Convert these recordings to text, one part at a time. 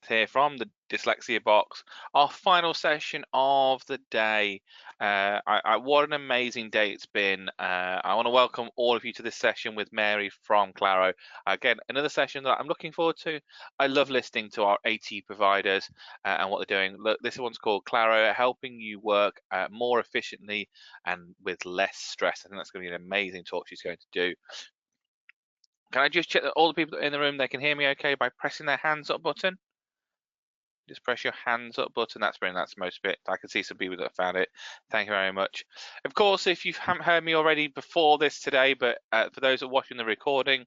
here from the Dyslexia Box, our final session of the day. What an amazing day it's been. I want to welcome all of you to this session with Mary from Claro. Again, another session that I'm looking forward to. I love listening to our AT providers and what they're doing. Look, this one's called Claro, helping you work more efficiently and with less stress. I think that's going to be an amazing talk she's going to do. Can I just check that all the people in the room, they can hear me okay by pressing their hands up button? Just press your hands up button. That's brilliant. That's most of it. I can see some people that found it. Thank you very much. Of course, if you haven't heard me already before this today, but for those that are watching the recording,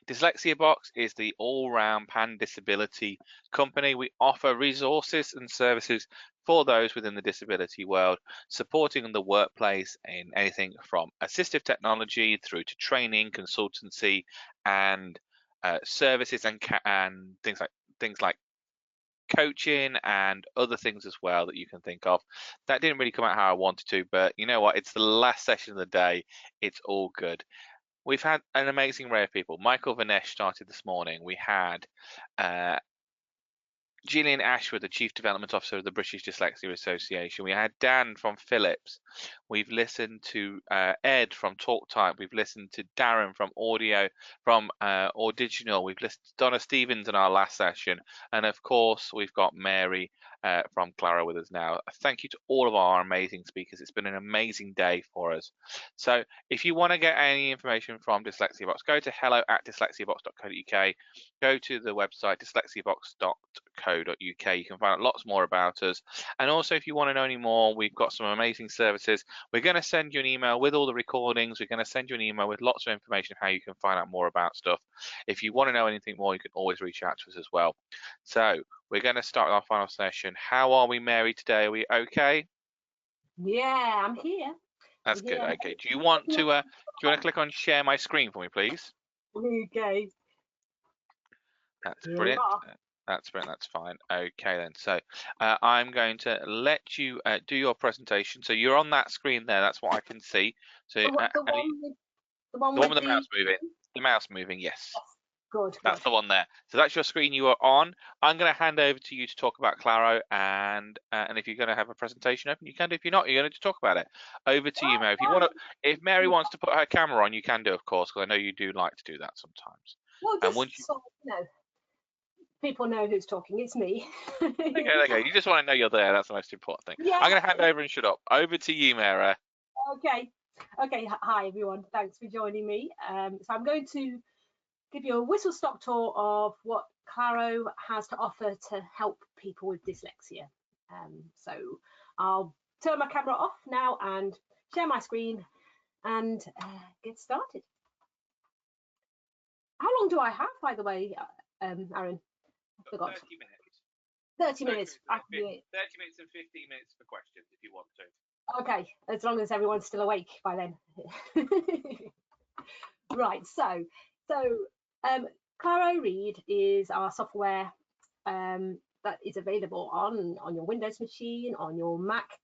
Dyslexia Box is the all-round pan-disability company. We offer resources and services for those within the disability world, supporting in the workplace in anything from assistive technology through to training, consultancy, and services and things like coaching and other things as well that you can think of. That didn't really come out how I wanted to, but you know what? It's the last session of the day. It's all good. We've had an amazing array of people. Michael Vanesh started this morning. We had Gillian Ashwood, the Chief Development Officer of the British Dyslexia Association. We had Dan from Philips. We've listened to Ed from TalkType. We've listened to Darren from Audiginal. We've listened to Donna Stevens in our last session. And of course, we've got Mary from Claro with us now. Thank you to all of our amazing speakers. It's been an amazing day for us. So if you want to get any information from Dyslexia Box, go to hello@dyslexiabox.co.uk. Go to the website dyslexiabox.co.uk. You can find out lots more about us. And also, if you want to know any more, we've got some amazing services. We're going to send you an email with all the recordings. We're going to send you an email with lots of information of how you can find out more about stuff. If you want to know anything more, you can always reach out to us as well. So we're going to start our final session. How are we, Mary, today? Are we okay? Yeah, I'm here. That's good. Okay. Do you want to click on share my screen for me, please? Okay. That's brilliant. That's brilliant. That's fine. Okay then. So I'm going to let you do your presentation. So you're on that screen there. That's what I can see. So the one with the mouse moving. The mouse moving. Yes. Good. That's the one there. So that's your screen you are on. I'm going to hand over to you to talk about Claro, and if you're going to have a presentation open, you can do. If you're not, you're going to talk about it. Over to you, Mary. If Mary wants to put her camera on, you can do, of course, because I know you do like to do that sometimes. Well, just so you know, people know who's talking. It's me. Okay. You just want to know you're there. That's the most important thing. Yeah. I'm going to hand over and shut up. Over to you, Mary. Okay. Hi, everyone. Thanks for joining me. So I'm going to give you a whistle-stop tour of what Claro has to offer to help people with dyslexia. So I'll turn my camera off now and share my screen and get started. How long do I have, by the way, Aaron? I forgot. 30 minutes. 30 minutes. 30 minutes and 15 minutes for questions if you want to. Okay, as long as everyone's still awake by then. Right, so ClaroRead is our software that is available on your Windows machine, on your Mac,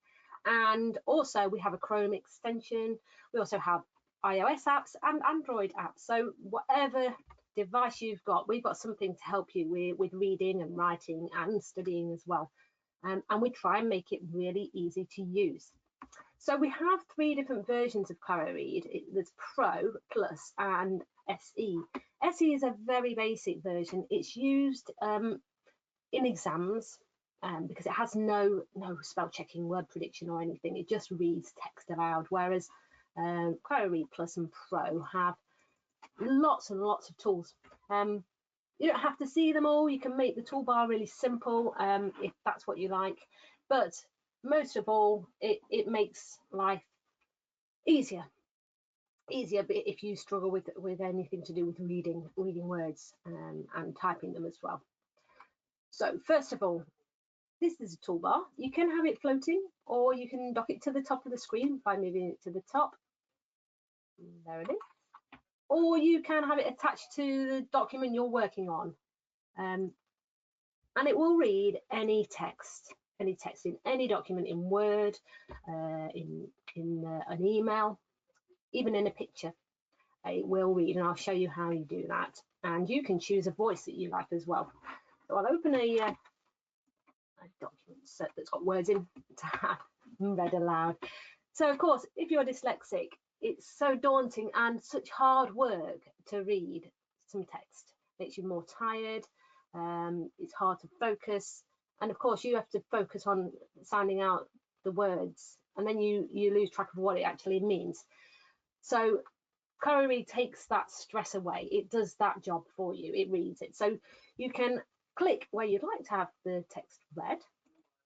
and also we have a Chrome extension. We also have iOS apps and Android apps. So whatever device you've got, we've got something to help you with reading and writing and studying as well. And we try and make it really easy to use. So we have 3 different versions of ClaroRead. There's Pro, Plus, and SE. SE is a very basic version. It's used in exams because it has no spell checking, word prediction or anything. It just reads text aloud, whereas ClaroRead Plus and Pro have lots and lots of tools. You don't have to see them all. You can make the toolbar really simple if that's what you like. But most of all, it makes life easier if you struggle with anything to do with reading words and typing them as well. So first of all, this is a toolbar. You can have it floating, or you can dock it to the top of the screen by moving it to the top. There it is. Or you can have it attached to the document you're working on, and it will read any text in any document, in Word, in an email, even in a picture. It will read, and I'll show you how you do that. And you can choose a voice that you like as well. So I'll open a document set that's got words in to have read aloud. So of course, if you're dyslexic, it's so daunting and such hard work to read some text. Makes you more tired. It's hard to focus, and of course, you have to focus on sounding out the words, and then you lose track of what it actually means. So ClaroRead takes that stress away. It does that job for you. It reads it. So you can click where you'd like to have the text read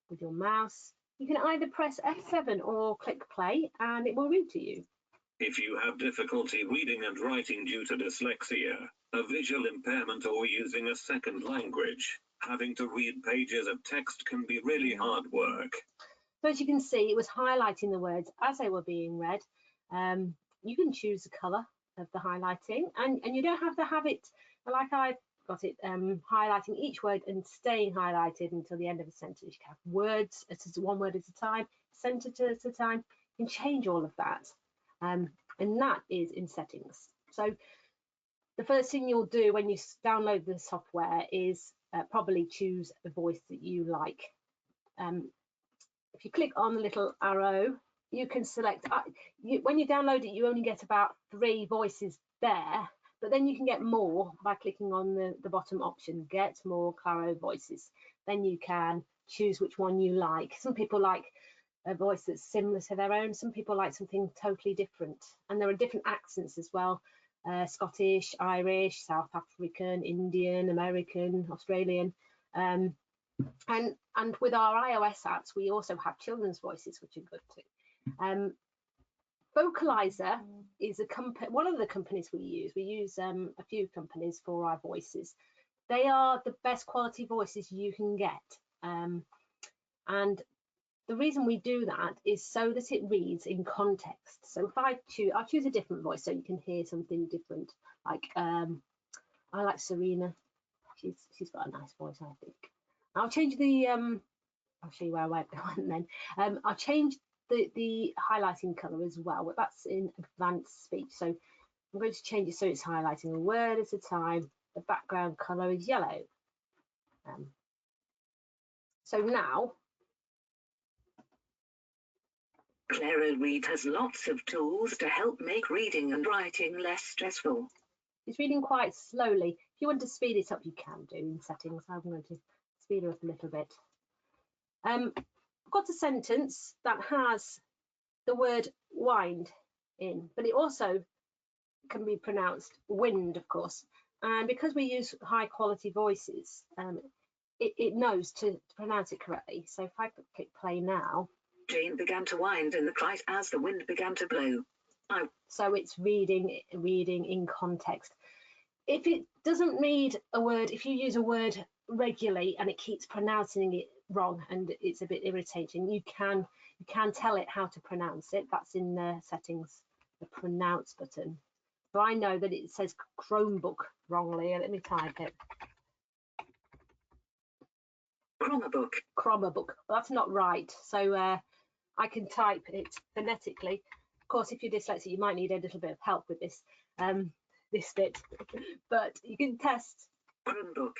with your mouse. You can either press F7 or click play and it will read to you. If you have difficulty reading and writing due to dyslexia, a visual impairment, or using a second language, having to read pages of text can be really hard work. So as you can see, it was highlighting the words as they were being read. You can choose the colour of the highlighting, and you don't have to have it like I've got it highlighting each word and staying highlighted until the end of a sentence. You can have words, one word at a time, sentence at a time. You can change all of that, and that is in settings. So the first thing you'll do when you download the software is probably choose a voice that you like. If you click on the little arrow, you can select, when you download it, you only get about 3 voices there, but then you can get more by clicking on the bottom option, get more Claro voices. Then you can choose which one you like. Some people like a voice that's similar to their own. Some people like something totally different. And there are different accents as well, Scottish, Irish, South African, Indian, American, Australian. And with our iOS apps, we also have children's voices, which are good too. Vocalizer is one of the companies we use. We use a few companies for our voices. They are the best quality voices you can get. And the reason we do that is so that it reads in context. So if I'll choose a different voice so you can hear something different. Like I like Serena. She's got a nice voice, I think. I'll change the I'll show you where I went then. I'll change the highlighting color as well, but that's in advanced speech. So I'm going to change it so it's highlighting a word at a time. The background color is yellow. So now ClaroRead has lots of tools to help make reading and writing less stressful. It's reading quite slowly. If you want to speed it up, you can do in settings. I'm going to speed it up a little bit. I've got a sentence that has the word wind in, but it also can be pronounced wind, of course. And because we use high quality voices, it knows to pronounce it correctly. So if I click play now. Jane began to wind in the kite as the wind began to blow. So it's reading in context. If it doesn't read a word, if you use a word regularly and it keeps pronouncing it wrong and it's a bit irritating, you can tell it how to pronounce it. That's in the settings, the pronounce button. So I know that it says Chromebook wrongly. Let me type it. Chromebook. Well, that's not right. So I can type it phonetically. Of course, if you're dyslexic, you might need a little bit of help with this this bit, but you can test Chromebook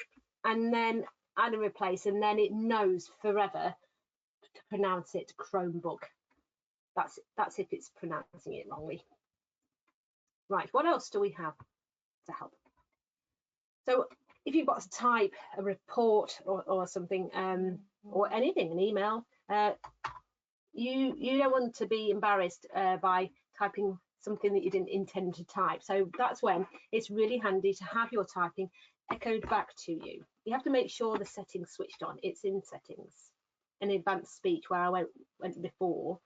and then add and replace, and then it knows forever to pronounce it Chromebook. That's if it's pronouncing it wrongly. Right, what else do we have to help? So if you've got to type a report or something, or anything, an email, you don't want to be embarrassed by typing something that you didn't intend to type. So that's when it's really handy to have your typing echoed back to you. You have to make sure the settings switched on. It's in settings. In advanced speech where I went before,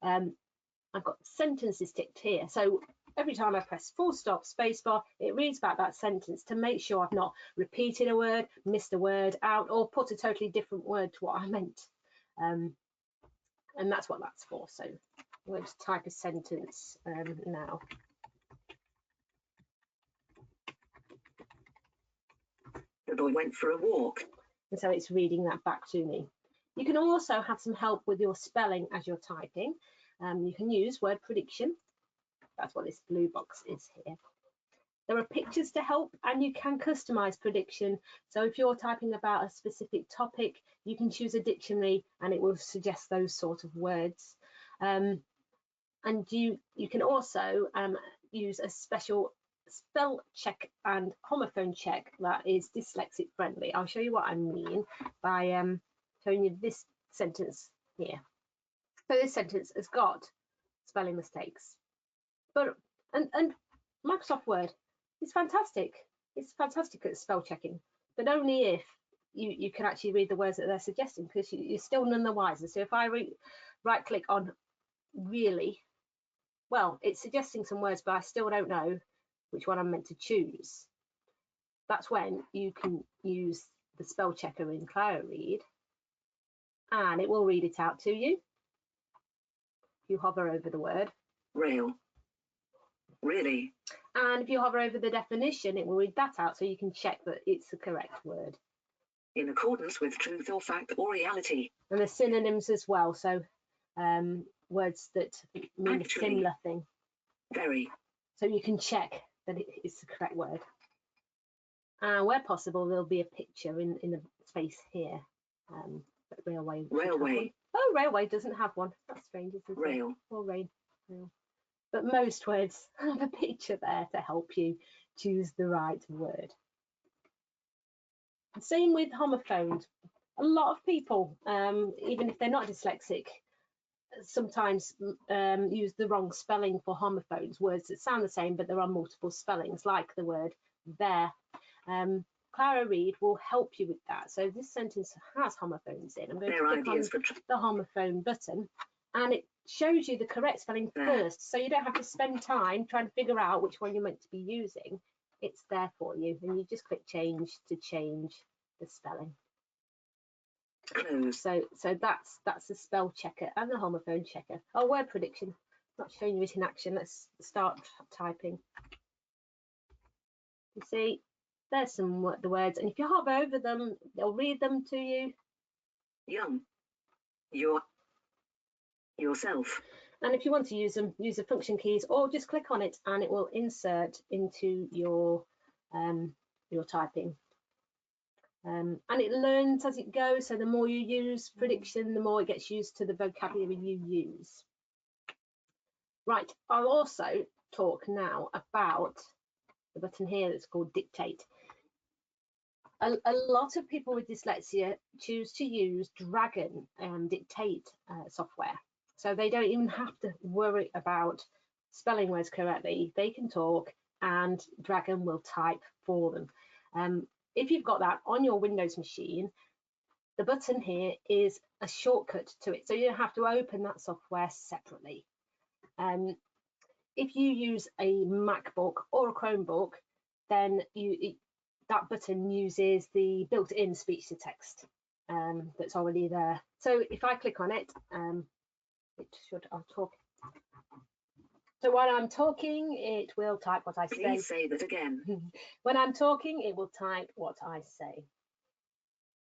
I've got sentences ticked here. So every time I press full stop, spacebar, it reads back that sentence to make sure I've not repeated a word, missed a word out, or put a totally different word to what I meant. And that's what that's for. So I'm going to type a sentence now. The boy went for a walk. And so it's reading that back to me. You can also have some help with your spelling as you're typing. You can use word prediction. That's what this blue box is here. There are pictures to help, and you can customize prediction. So if you're typing about a specific topic, you can choose a dictionary and it will suggest those sort of words. And you can also use a special spell check and homophone check that is dyslexic friendly. I'll show you what I mean by showing you this sentence here. So this sentence has got spelling mistakes, but and Microsoft Word is fantastic. It's fantastic at spell checking, but only if you can actually read the words that they're suggesting, because you're still none the wiser. So if I right click on really, well, it's suggesting some words, but I still don't know which one I'm meant to choose. That's when you can use the spell checker in ClaroRead, and it will read it out to you. You hover over the word. Rail. Really. And if you hover over the definition, it will read that out, so you can check that it's the correct word. In accordance with truth or fact or reality. And the synonyms as well, so words that mean Actually. a similar thing. Very. So you can check that it is the correct word. And where possible, there'll be a picture in the space here. Railway. Railway. Oh, railway doesn't have one. That's strange, isn't it? Rail. Or rail. But most words have a picture there to help you choose the right word. Same with homophones. A lot of people, even if they're not dyslexic, sometimes use the wrong spelling for homophones, words that sound the same, but there are multiple spellings, like the word there. ClaroRead will help you with that. So this sentence has homophones in. I'm going to click on the homophone button, and it shows you the correct spelling first, so you don't have to spend time trying to figure out which one you're meant to be using. It's there for you, and you just click change to change the spelling. Close. So that's the spell checker and the homophone checker. Oh, word prediction. Not showing you it in action. Let's start typing. You see, there's the words, and if you hover over them, they'll read them to you. Young. Yourself. And if you want to use them, use the function keys, or just click on it and it will insert into your typing. And it learns as it goes, so the more you use prediction, the more it gets used to the vocabulary you use. Right, I'll also talk now about the button here that's called dictate. A lot of people with dyslexia choose to use Dragon dictate software, so they don't even have to worry about spelling words correctly. They can talk and Dragon will type for them. If you've got that on your Windows machine, the button here is a shortcut to it, so you don't have to open that software separately. If you use a MacBook or a Chromebook, then that button uses the built-in speech-to-text that's already there. So if I click on it, I'll talk. So when I'm talking, it will type what I say. Please say that again. When I'm talking, it will type what I say.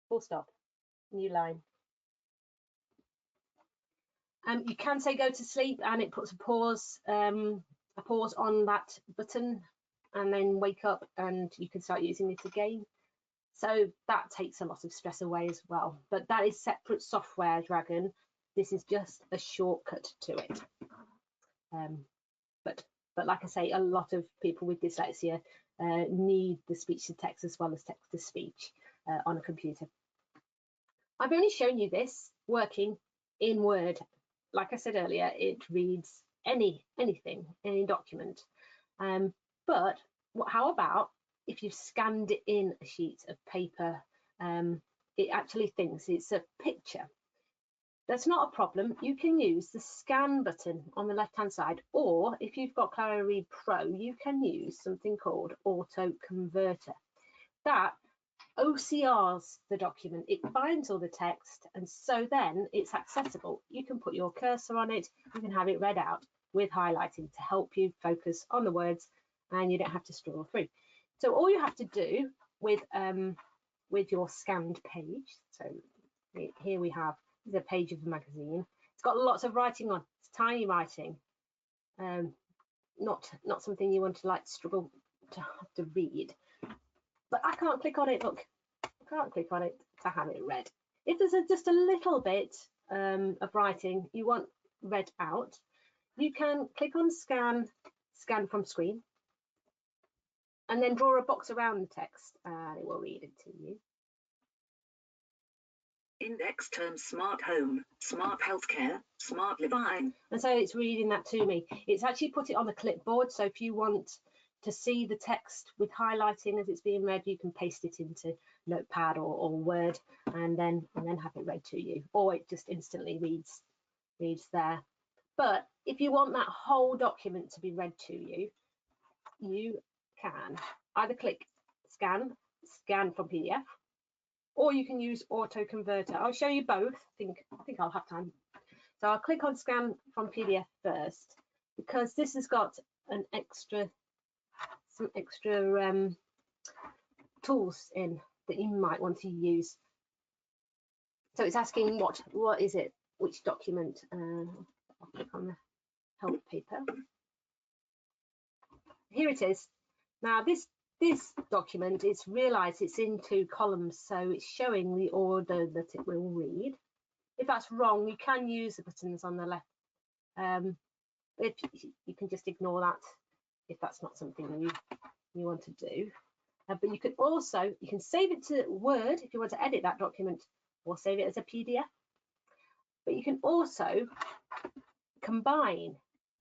Full stop. New line. You can say go to sleep, and it puts a pause on that button, and then wake up, and you can start using it again. So that takes a lot of stress away as well. But that is separate software, Dragon. This is just a shortcut to it. But like I say, a lot of people with dyslexia need the speech to text as well as text to speech on a computer. I've only shown you this working in Word. Like I said earlier, it reads anything, any document. But how about if you've scanned it in a sheet of paper? It actually thinks it's a picture. That's not a problem. You can use the scan button on the left-hand side, or if you've got ClaroRead Pro, you can use something called Auto Converter. That OCRs the document. It finds all the text, and so then it's accessible. You can put your cursor on it. You can have it read out with highlighting to help you focus on the words, and you don't have to scroll through. So all you have to do with your scanned page, so here we have the page of the magazine. It's got lots of writing on. It's tiny writing, not something you want to like struggle to have to read. But I can't click on it, look, I can't click on it to have it read. If there's just a little bit of writing you want read out, you can click on scan from screen, and then draw a box around the text and it will read it to you. Index terms: smart home, smart healthcare, smart living. And so it's reading that to me. It's actually put it on the clipboard, so if you want to see the text with highlighting as it's being read, you can paste it into Notepad or Word and then have it read to you, or it just instantly reads there. But if you want that whole document to be read to you, you can either click scan from PDF, or you can use auto converter. I'll show you both. I think I'll have time. So I'll click on scan from PDF first, because this has got some extra tools in that you might want to use. So it's asking what is it, which document. I'll click on the help paper. Here it is. Now this document is realized it's in 2 columns, so it's showing the order that it will read. If that's wrong, you can use the buttons on the left. If you can just ignore that if that's not something you want to do. But you can save it to Word if you want to edit that document, or save it as a PDF. But you can also combine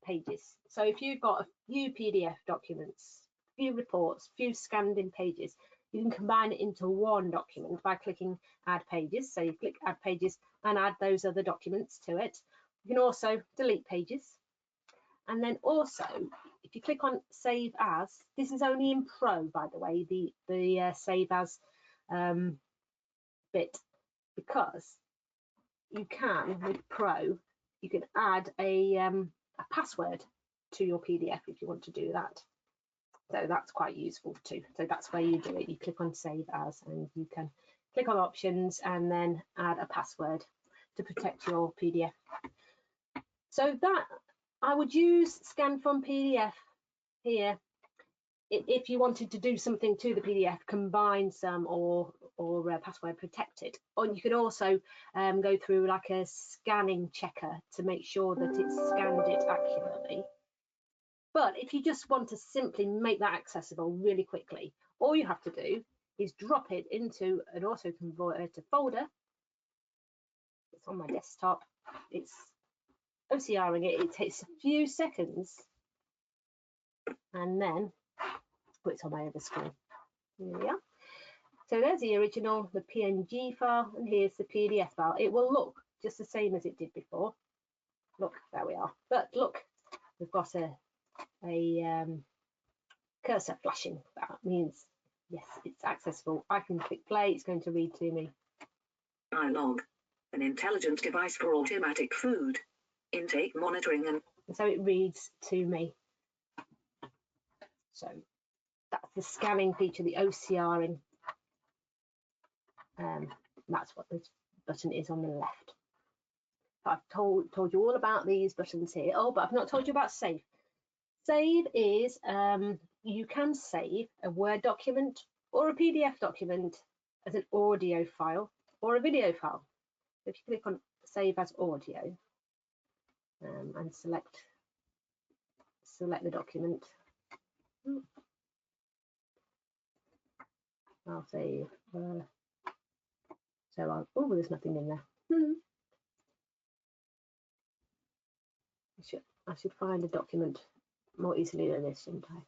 pages. So if you've got a few PDF documents, few reports, few scanned in pages, you can combine it into one document by clicking add pages. So you click add pages and add those other documents to it. You can also delete pages. And then also, if you click on save as, this is only in Pro, by the way, the save as bit, because you can, with Pro, you can add a password to your PDF if you want to do that. So that's quite useful too. So that's where you do it. You click on save as, and you can click on options and then add a password to protect your PDF. So that I would use scan from PDF here if you wanted to do something to the PDF, combine some or password protect it. Or you can also go through like a scanning checker to make sure that it's scanned it accurately. But if you just want to simply make that accessible really quickly, all you have to do is drop it into an auto converter folder. It's on my desktop. It's OCRing it. It takes a few seconds, and then it's on my other screen. Here we are. So there's the original, the PNG file, and here's the PDF file. It will look just the same as it did before. Look, there we are. But look, we've got a cursor flashing. That means yes, it's accessible. I can click play. It's going to read to me. iLog, an intelligent device for automatic food intake monitoring, and so it reads to me. So that's the scanning feature, the OCRing. That's what this button is on the left. I've told you all about these buttons here. Oh, but I've not told you about save. Save is you can save a Word document or a PDF document as an audio file or a video file. If you click on save as audio and select the document, I'll save. So there's nothing in there. I should find a document more easily than this, shouldn't I?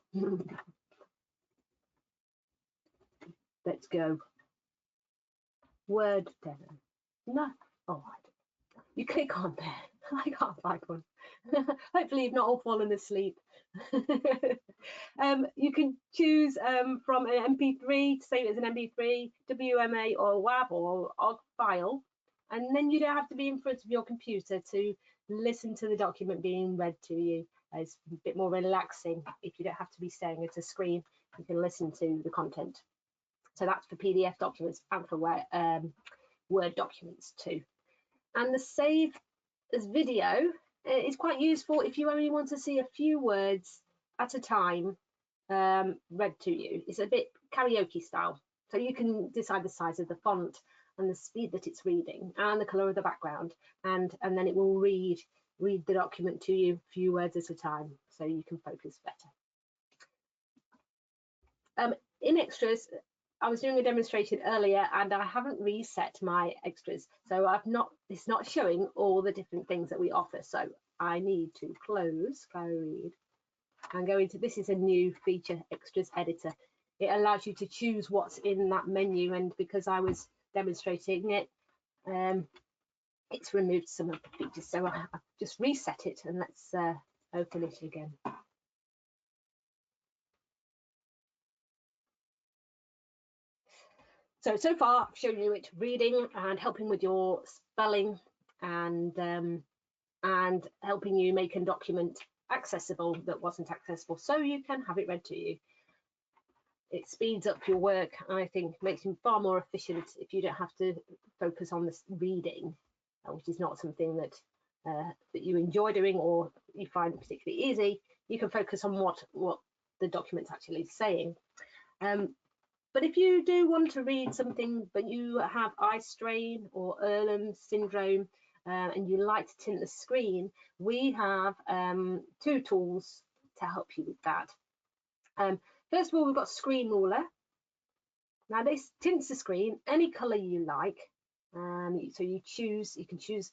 Let's go. Word demo. No. Oh, you click on there. I can't find one. Hopefully you've not all fallen asleep. You can choose from an MP3 to save it as an MP3, WMA or WAV or OGG file, and then you don't have to be in front of your computer to listen to the document being read to you. It's a bit more relaxing if you don't have to be staring at a screen. You can listen to the content. So that's for PDF documents and for Word documents too. And the save as video is quite useful if you only want to see a few words at a time read to you. It's a bit karaoke style, so you can decide the size of the font and the speed that it's reading and the color of the background, and then it will read the document to you, a few words at a time, so you can focus better. In extras, I was doing a demonstration earlier and I haven't reset my extras, so it's not showing all the different things that we offer. So I need to close ClaroRead and go into, this is a new feature, extras editor. It allows you to choose what's in that menu, and because I was demonstrating it, it's removed some of the features. So I've just reset it, and let's open it again. So far I've shown you it reading and helping with your spelling, and helping you make a document accessible that wasn't accessible, so you can have it read to you. It speeds up your work, and I think makes you far more efficient if you don't have to focus on this reading, which is not something that that you enjoy doing or you find particularly easy. You can focus on what the document's actually saying. But if you do want to read something but you have eye strain or Ehrlich syndrome, and you like to tint the screen, we have 2 tools to help you with that. First of all, we've got Screen Ruler. Now this tints the screen any color you like. So you can choose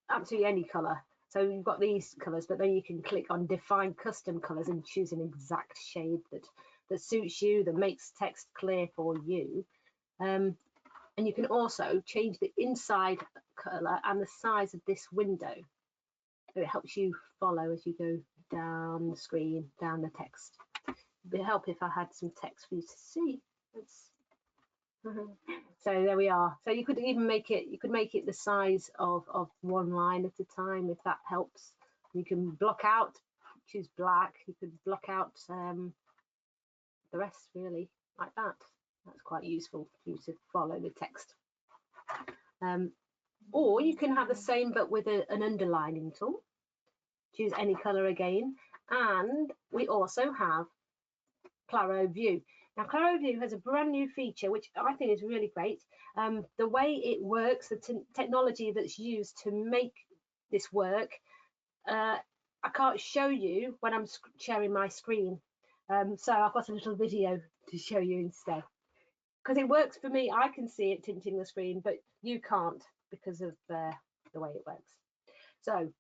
absolutely any color. So you've got these colors, but then you can click on Define Custom Colors and choose an exact shade that suits you, that makes text clear for you. And you can also change the inside color and the size of this window. So it helps you follow as you go down the screen, down the text. It'd help if I had some text for you to see. So there we are. So you could even make it the size of 1 line at a time, if that helps. You can block out, choose black. You could block out the rest, really, like that. That's quite useful for you to follow the text. Or you can have the same but with an underlining tool. Choose any color again, and we also have Claro View. Now Claro View has a brand new feature which I think is really great. The way it works, the technology that's used to make this work, I can't show you when I'm sharing my screen, so I've got a little video to show you instead, because it works for me. I can see it tinting the screen, but you can't because of the way it works. So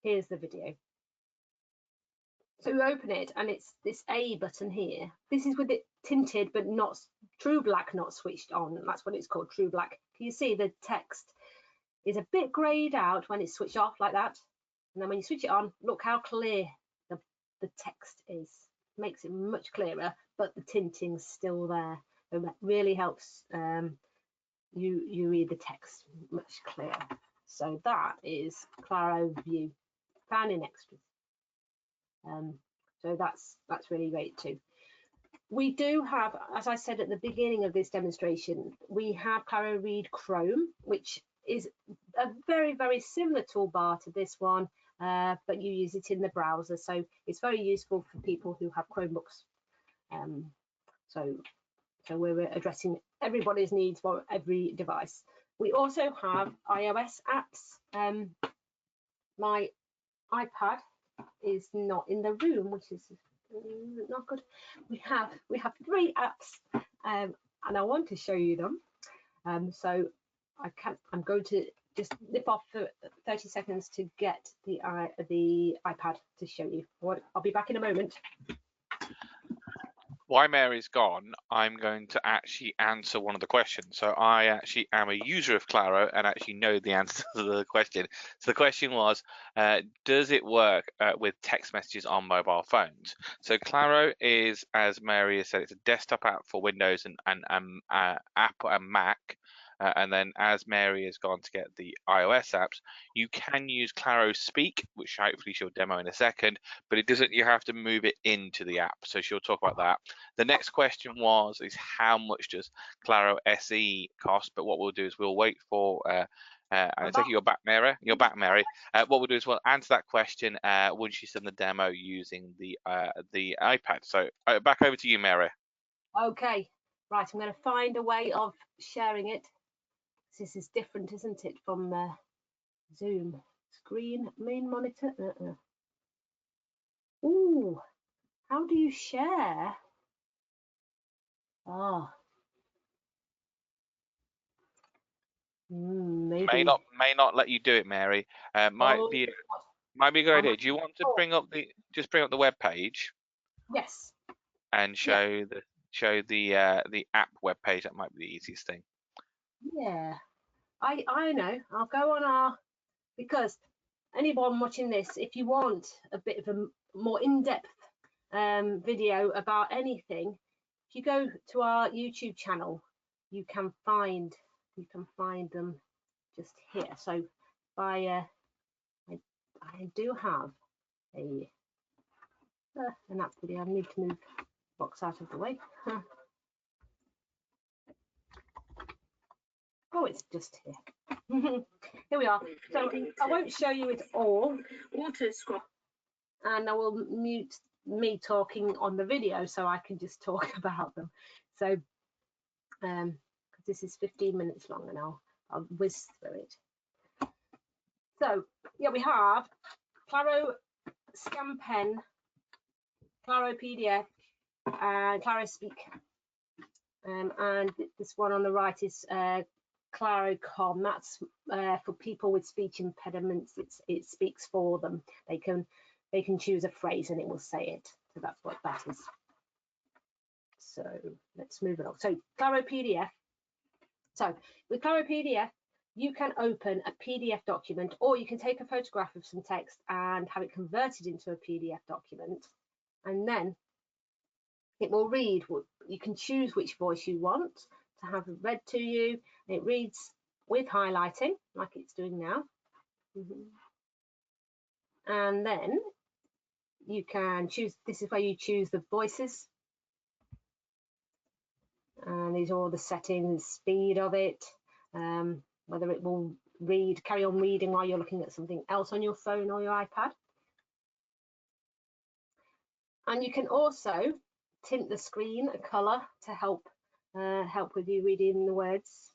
here's the video. So you open it and it's this A button here. This is with it tinted but not true black, not switched on. That's what it's called, true black. Can you see the text is a bit greyed out when it's switched off like that? And then when you switch it on, look how clear the text is. Makes it much clearer, but the tinting's still there. So that really helps you read the text much clearer. So that is Claro View, found in extras. So that's really great too. We do have, as I said at the beginning of this demonstration, we have ClaroRead Chrome, which is a very, very similar toolbar to this one, but you use it in the browser. So it's very useful for people who have Chromebooks. So we're addressing everybody's needs for every device. We also have iOS apps. My iPad is not in the room, which is not good. We have 3 apps, and I want to show you them. So I'm going to just nip off for 30 seconds to get the iPad to show you. I'll be back in a moment. While Mary's gone, I'm going to actually answer one of the questions. So I actually am a user of Claro and actually know the answer to the question. So the question was, does it work with text messages on mobile phones? So Claro is, as Mary has said, it's a desktop app for Windows and app and Mac. And then as Mary has gone to get the iOS apps, you can use Claro Speak, which hopefully she'll demo in a second, but it doesn't, you have to move it into the app. So she'll talk about that. The next question is how much does Claro SE cost? But what we'll do is we'll wait for I take it you're back, Mary. You're back, Mary. What we'll do is we'll answer that question once you've done the demo using the iPad. So back over to you, Mary. Okay, right. I'm going to find a way of sharing it. This is different, isn't it, from the Zoom screen main monitor? Ooh, how do you share? Ah, maybe. May not let you do it, Mary. Might be a good idea. Do you want to bring up the web page? Yes. And show the app web page. That might be the easiest thing. Yeah, I know. I'll go on because anyone watching this, if you want a bit of a more in-depth video about anything, if you go to our YouTube channel, you can find them just here. So I do have an app video. I need to move the box out of the way. Oh, it's just here. Here we are. So I won't show you it all. And I will mute me talking on the video so I can just talk about them. So because this is 15 minutes long and I'll whiz through it. So yeah, we have Claro Scan Pen, Claro PDF, and Claro Speak. And this one on the right is ClaroCom. That's for people with speech impediments. It speaks for them. They can choose a phrase and it will say it. So that's what that is. So let's move it on. So Claro PDF. So with Claro PDF, you can open a PDF document, or you can take a photograph of some text and have it converted into a PDF document, and then it will read. You can choose which voice you want to have read to you. It reads with highlighting, like it's doing now. And then you can choose, this is where you choose the voices. And these are all the settings, speed of it, whether it will carry on reading while you're looking at something else on your phone or your iPad. And you can also tint the screen a colour to help with you reading the words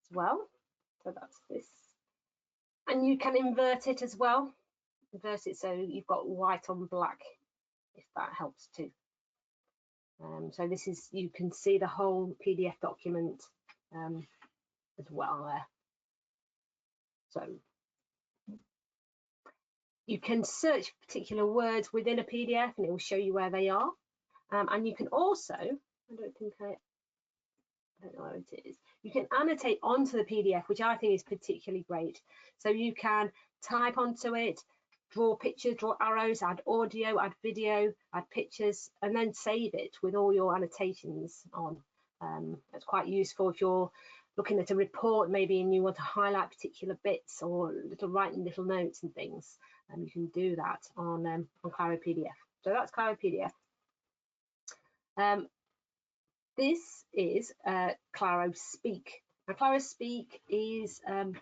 as well. So that's this. And you can invert it as well. Invert it so you've got white on black, if that helps too. So this is, you can see the whole PDF document as well there. So you can search particular words within a PDF and it will show you where they are. And you can also, I don't know where it is, you can annotate onto the PDF, which I think is particularly great. So you can type onto it, draw pictures, draw arrows, add audio, add video, add pictures, and then save it with all your annotations on. It's quite useful if you're looking at a report maybe and you want to highlight particular bits or writing little notes and things. You can do that on Claro PDF. So that's Claro PDF. This is Claro Speak. Now, Claro Speak is, you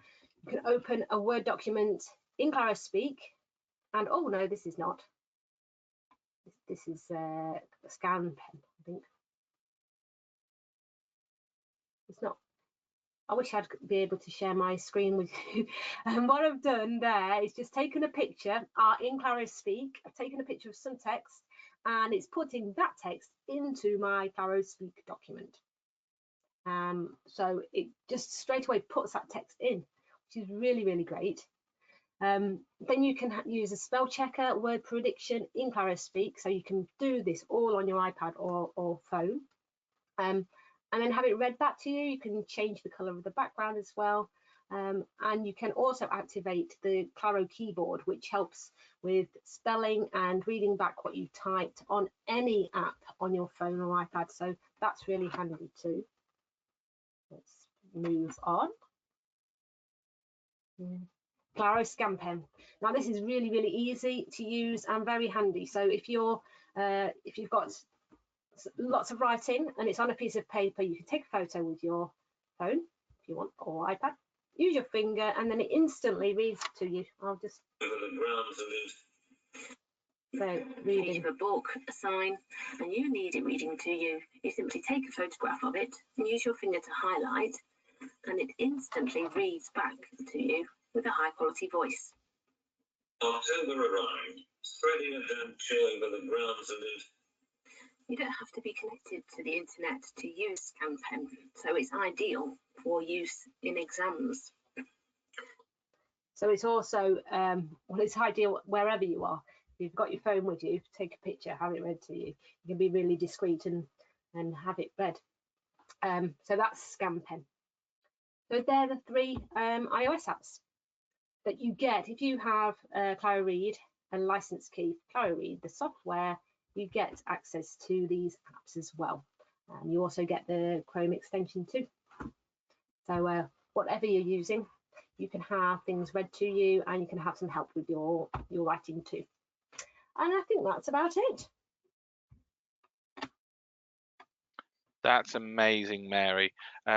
can open a Word document in Claro Speak, and oh no, this is not. This is a scan pen, I think. It's not. I wish I'd be able to share my screen with you. And what I've done there is just taken a picture in Claro Speak. I've taken a picture of some text, and it's putting that text into my Claro Speak document. So it just straight away puts that text in, which is really, really great. Then you can use a spell checker, word prediction in Claro Speak, so you can do this all on your iPad or phone. And then have it read back to you. You can change the colour of the background as well. And you can also activate the Claro keyboard, which helps with spelling and reading back what you typed on any app on your phone or iPad. So that's really handy too. Let's move on. Claro Scan Pen. Now this is really, really easy to use and very handy. So if you've got lots of writing and it's on a piece of paper, you can take a photo with your phone if you want, or iPad. use your finger, and then it instantly reads to you. I'll just so reading. Of a book, a sign, and you need it reading to you. You simply take a photograph of it and use your finger to highlight, and it instantly reads back to you with a high quality voice. October arrived, spreading a damp chill over the grounds and You don't have to be connected to the internet to use ScanPen, so it's ideal for use in exams. So it's also well, it's ideal wherever you are. If you've got your phone with you, take a picture, have it read to you. You can be really discreet and have it read. So that's ScanPen. So they're the 3 iOS apps that you get if you have ClaroRead and license key ClaroRead, the software. You get access to these apps as well. You also get the Chrome extension too. So whatever you're using, you can have things read to you, and you can have some help with your writing too. And I think that's about it. That's amazing, Mary.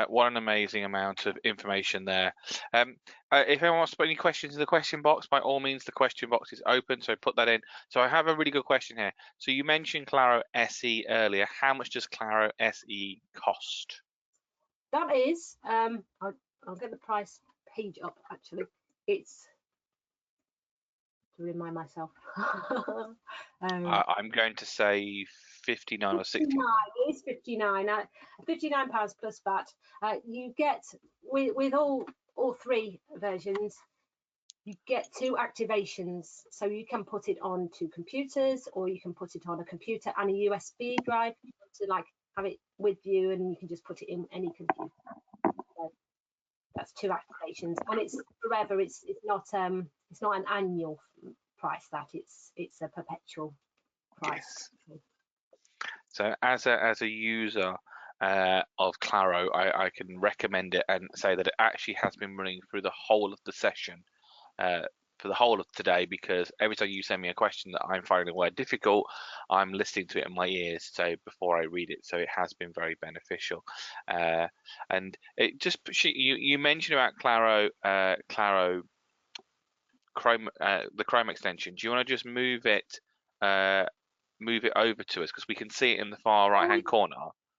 What an amazing amount of information there. If anyone wants to put any questions in the question box, by all means, the question box is open, so put that in. So I have a really good question here. So you mentioned Claro SE earlier. How much does Claro SE cost? That is, I'll get the price page up actually. It's to remind myself. I'm going to say 59 or 60. It is 59. £59 plus VAT. You get with all 3 versions. You get 2 activations, so you can put it on 2 computers, or you can put it on a computer and a USB drive to like have it with you, and you can just put it in any computer. So that's 2 activations, and it's forever. It's not an annual price. That it's a perpetual price. Yes. So as a user of Claro, I can recommend it and say that it actually has been running through the whole of the session. For the whole of today, because every time you send me a question that I'm finding a word difficult, I'm listening to it in my ears, so before I read it. So it has been very beneficial. And it just you mentioned about Claro Chrome, the Chrome extension. Do you want to just move it over to us, because we can see it in the far right hand corner?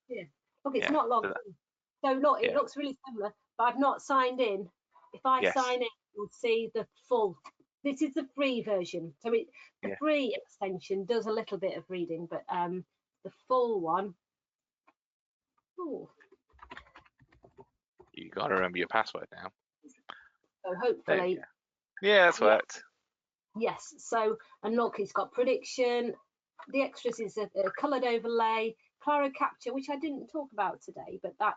Yeah. Look, it's not logged in. So look, it looks really similar, but I've not signed in. If I sign in, you'll see the full. This is the free version. So the free extension does a little bit of reading, but the full one. Ooh. You got to remember your password now. So hopefully. Yeah, that's worked. Yes. So, and look, it's got prediction. The extras is a coloured overlay, Claro Capture, which I didn't talk about today, but that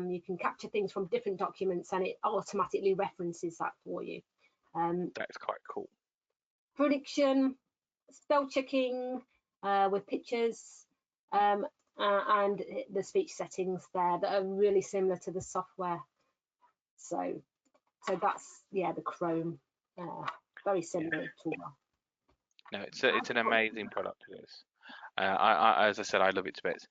you can capture things from different documents, and it automatically references that for you. That's quite cool. Prediction, spell checking with pictures, and the speech settings there that are really similar to the software. So that's the Chrome, very similar tool. No, it's an amazing product. It is. As I said, I love it to bits.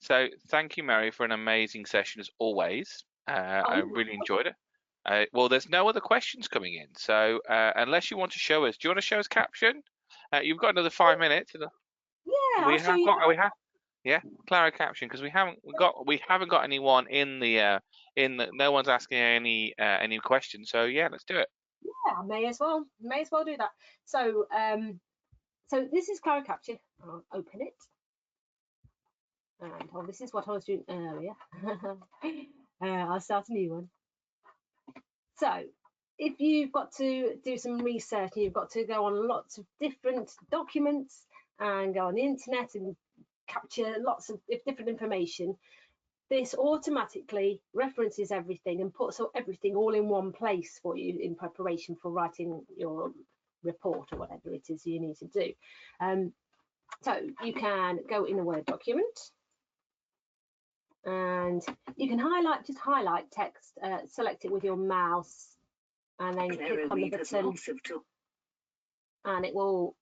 So thank you, Mary, for an amazing session as always. I really enjoyed it. Well, there's no other questions coming in, so unless you want to show us, do you want to show us caption? You've got another 5 minutes. Yeah, we have Claro caption, because we haven't got anyone in the no one's asking any questions. So yeah, let's do it. Yeah, may as well do that. So so this is Claro Capture. I'll open it. And this is what I was doing earlier. I'll start a new one. So if you've got to do some research, you've got to go on lots of different documents and go on the internet and capture lots of different information, this automatically references everything and puts everything all in one place for you in preparation for writing your report or whatever it is you need to do. So you can go in a Word document, and you can highlight text, select it with your mouse, and then click on the button, and it will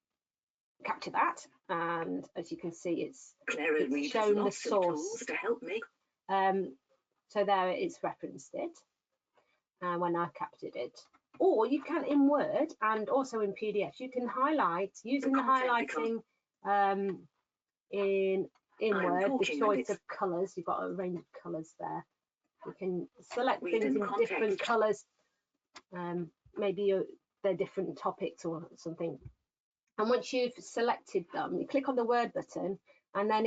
capture that. And as you can see, it's shown the source to help me. So there it's referenced it. when I captured it. Or you can in Word and also in PDF. You can highlight using the highlighting in Word, the choice of colours. You've got a range of colours there. You can select things in different colours. Maybe they're different topics or something. And once you've selected them, you click on the Word button, and then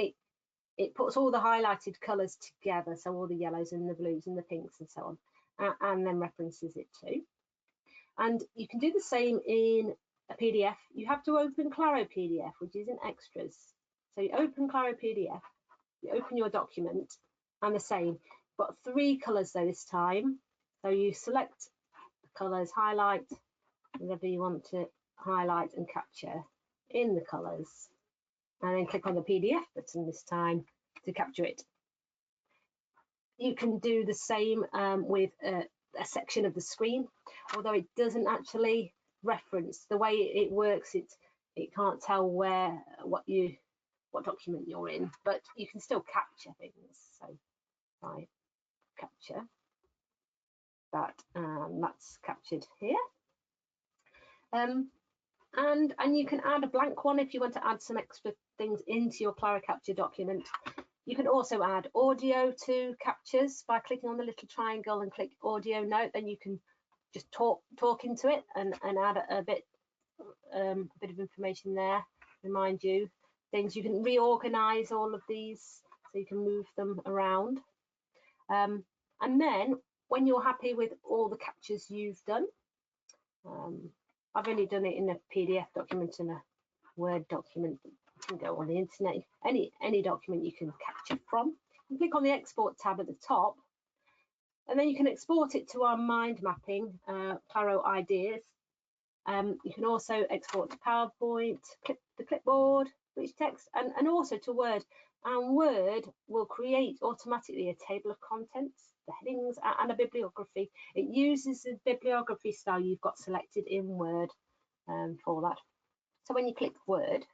it puts all the highlighted colours together, so all the yellows and the blues and the pinks and so on, and then references it too. And you can do the same in a PDF. You have to open Claro PDF, which is in Extras. So you open Claro PDF, you open your document, and the same. Got 3 colours though this time. So you select the colours, highlight whatever you want to highlight and capture in the colours, and then click on the PDF button this time to capture it. You can do the same with a section of the screen, although it doesn't actually reference. The way it works, it can't tell what document you're in, but you can still capture things. So I capture that, that's captured here. And you can add a blank one if you want to add some extra things into your Claro Capture document. You can also add audio to captures by clicking on the little triangle and click audio note. Then you can just talk into it and add a bit of information there. Remind you things. You can reorganize all of these so you can move them around. And then when you're happy with all the captures you've done, I've only done it in a PDF document and a Word document. You can go on the internet, any document you can capture from. You click on the export tab at the top, and then you can export it to our mind mapping, Claro Ideas. You can also export to PowerPoint, the clipboard, rich text, and also to Word. And Word will create automatically a table of contents, the headings, and a bibliography. It uses the bibliography style you've got selected in Word for that. So when you click Word,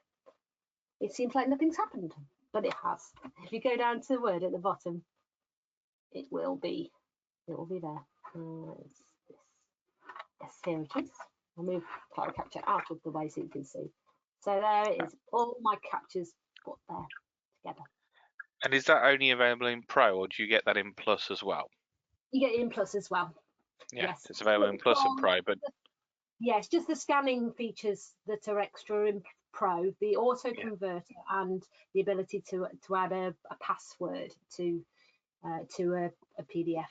it seems like nothing's happened, but it has. If you go down to Word at the bottom, it will be there. Yes, here it is. I'll move Claro Capture out of the way so you can see. So there it is, all my captures put there together. And is that only available in Pro, or do you get that in Plus as well? You get it in Plus as well. Yeah, yes. It's available in Plus and Pro, but yes, just the scanning features that are extra in Pro, the auto converter and the ability to add a password to a PDF.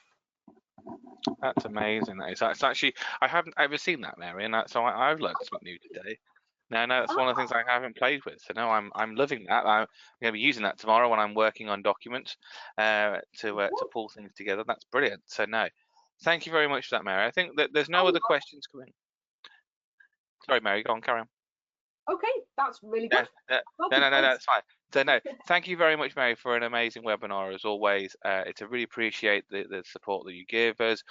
That's amazing. It's actually, I haven't ever seen that, Mary, and so I've learned something new today. No, that's one of the things I haven't played with. So no, I'm loving that. I'm going to be using that tomorrow when I'm working on documents to pull things together. That's brilliant. So no, thank you very much for that, Mary. I think that there's no other questions coming. Sorry, Mary, go on, carry on. Okay, that's really good. No, that's fine. So no, thank you very much, Mary, for an amazing webinar as always. It's a really appreciate the support that you give us.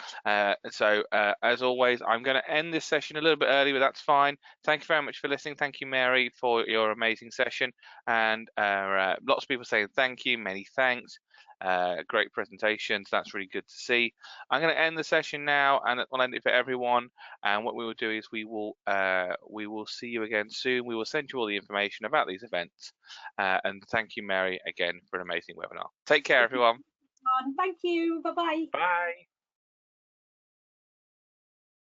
So as always, I'm going to end this session a little bit early, but that's fine. Thank you very much for listening. Thank you, Mary, for your amazing session. And lots of people saying thank you, many thanks. Great presentations. That's really good to see. I'm going to end the session now, and we'll end it for everyone. And what we will do is we will see you again soon. We will send you all the information about these events. And thank you, Mary, again for an amazing webinar. Take care, everyone. Thank you. Bye-bye. Bye.